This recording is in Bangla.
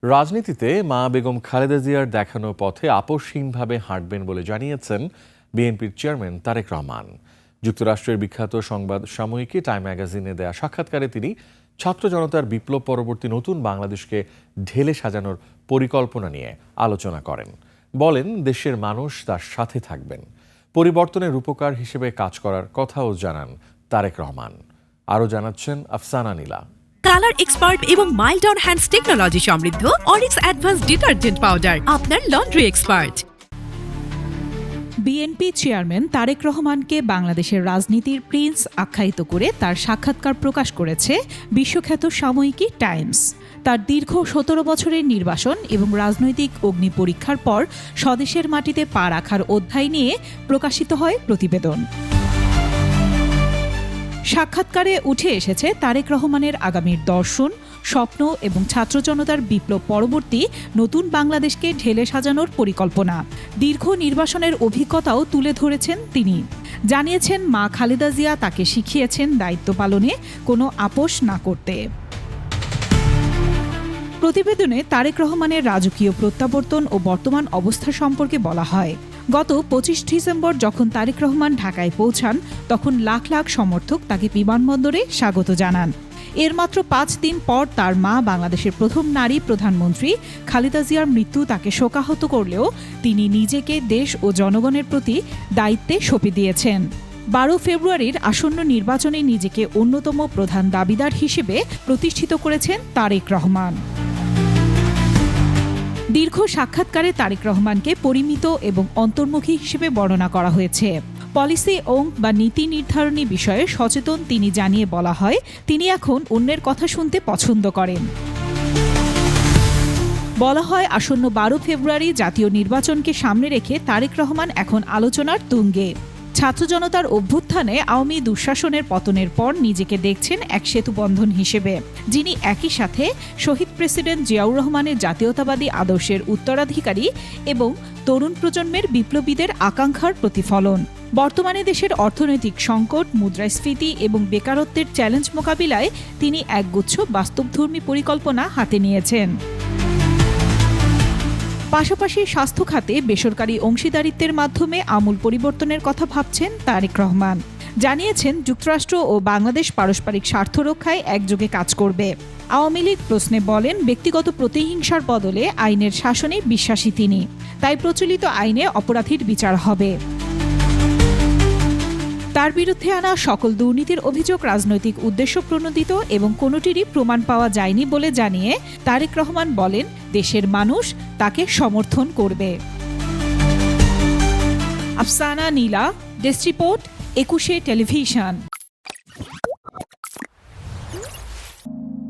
রাজনীতিতে মা বেগম খালেদা জিয়ার দেখানো পথে আপোষহীনভাবে হাঁটবেন বলে জানিয়েছেন বিএনপির চেয়ারম্যান তারেক রহমান। যুক্তরাষ্ট্রের বিখ্যাত সংবাদ সাময়িকী টাইম ম্যাগাজিনে দেয়া সাক্ষাৎকারে তিনি ছাত্র জনতার বিপ্লব পরবর্তী নতুন বাংলাদেশকে ঢেলে সাজানোর পরিকল্পনা নিয়ে আলোচনা করেন। বলেন, দেশের মানুষ তার সাথে থাকবেন। পরিবর্তনের রূপকার হিসেবে কাজ করার কথাও জানান তারেক রহমান। আরও জানাচ্ছেন আফসানা নীলা। কালার এক্সপার্ট এবং মাইল্ড অন হ্যান্ডস টেকনোলজি সমৃদ্ধ অরিক্স অ্যাডভান্স ডিটারজেন্ট পাউডার, আপনার laundry expert. BNP chairman Tarique রহমানকে বাংলাদেশের রাজনীতির প্রিন্স আখ্যায়িত করে তার সাক্ষাৎকার প্রকাশ করেছে বিশ্বখ্যাত সাময়িকী টাইমস। তার দীর্ঘ ১৭ বছরের নির্বাসন এবং রাজনৈতিক অগ্নি পরীক্ষার পর স্বদেশের মাটিতে পা রাখার অধ্যায় নিয়ে প্রকাশিত হয় প্রতিবেদন। সাক্ষাৎকারে উঠে এসেছে তারেক রহমানের আগামীর দর্শন, স্বপ্ন এবং ছাত্র জনতার বিপ্লব পরবর্তী নতুন বাংলাদেশকে ঢেলে সাজানোর পরিকল্পনা। দীর্ঘ নির্বাসনের অভিজ্ঞতাও তুলে ধরেছেন তিনি। জানিয়েছেন, মা খালেদা জিয়া তাকে শিখিয়েছেন দায়িত্ব পালনে কোনো আপোষ না করতে। প্রতিবেদনে তারেক রহমানের রাজকীয় প্রত্যাবর্তন ও বর্তমান অবস্থা সম্পর্কে বলা হয়। গত ২৫ ডিসেম্বর যখন তারেক রহমান ঢাকায় পৌঁছান, তখন লাখ লাখ সমর্থক তাকে বিমানবন্দরে স্বাগত জানান। এর মাত্র ৫ দিন পর তার মা বাংলাদেশের প্রথম নারী প্রধানমন্ত্রী খালেদা জিয়ার মৃত্যু তাকে শোকাহত করলেও তিনি নিজেকে দেশ ও জনগণের প্রতি দায়িত্বে সঁপে দিয়েছেন। ১২ ফেব্রুয়ারির আসন্ন নির্বাচনে নিজেকে অন্যতম প্রধান দাবিদার হিসেবে প্রতিষ্ঠিত করেছেন তারেক রহমান। দীর্ঘ সাক্ষাৎকারে তারেক রহমানকে পরিমিত এবং অন্তর্মুখী হিসেবে বর্ণনা করা হয়েছে। পলিসি বা নীতি নির্ধারণী বিষয়ে সচেতন তিনি জানিয়ে বলা হয়, তিনি এখন অন্যের কথা শুনতে পছন্দ করেন। বলা হয়, আসন্ন ১২ ফেব্রুয়ারি জাতীয় নির্বাচনকে সামনে রেখে তারেক রহমান এখন আলোচনার তুঙ্গে। ছাত্র জনতার অভ্যুত্থানে আওয়ামী দুঃশাসনের পতনের পর নিজেকে দেখছেন এক সেতুবন্ধন হিসেবে, যিনি একই সাথে শহীদ প্রেসিডেন্ট জিয়াউর রহমানের জাতীয়তাবাদী আদর্শের উত্তরাধিকারী এবং তরুণ প্রজন্মের বিপ্লবীদের আকাঙ্ক্ষার প্রতিফলন। বর্তমানে দেশের অর্থনৈতিক সংকট, মুদ্রাস্ফীতি এবং বেকারত্বের চ্যালেঞ্জ মোকাবিলায় তিনি একগুচ্ছ বাস্তবধর্মী পরিকল্পনা হাতে নিয়েছেন। পাশাপাশি স্বাস্থ্য খাতে বেসরকারি অংশীদারিত্বের মাধ্যমে আমূল পরিবর্তনের কথা ভাবছেন তারেক রহমান। জানিয়েছেন, যুক্তরাষ্ট্র ও বাংলাদেশ পারস্পরিক স্বার্থ রক্ষায় একযোগে কাজ করবে। আওয়ামী লীগ প্রশ্নে বলেন, ব্যক্তিগত প্রতিহিংসার বদলে আইনের শাসনে বিশ্বাসী তিনি। তাই প্রচলিত আইনে অপরাধীর বিচার হবে। তার বিরুদ্ধে আনা সকল দুর্নীতির অভিযোগ রাজনৈতিক উদ্দেশ্য প্রণোদিত এবং কোনোটিরই প্রমাণ পাওয়া যায়নি বলে জানিয়ে তারেক রহমান বলেন, দেশের মানুষ তাকে সমর্থন করবে। আফসানা নীলা, ডেস্ক রিপোর্ট, ২১ টেলিভিশন।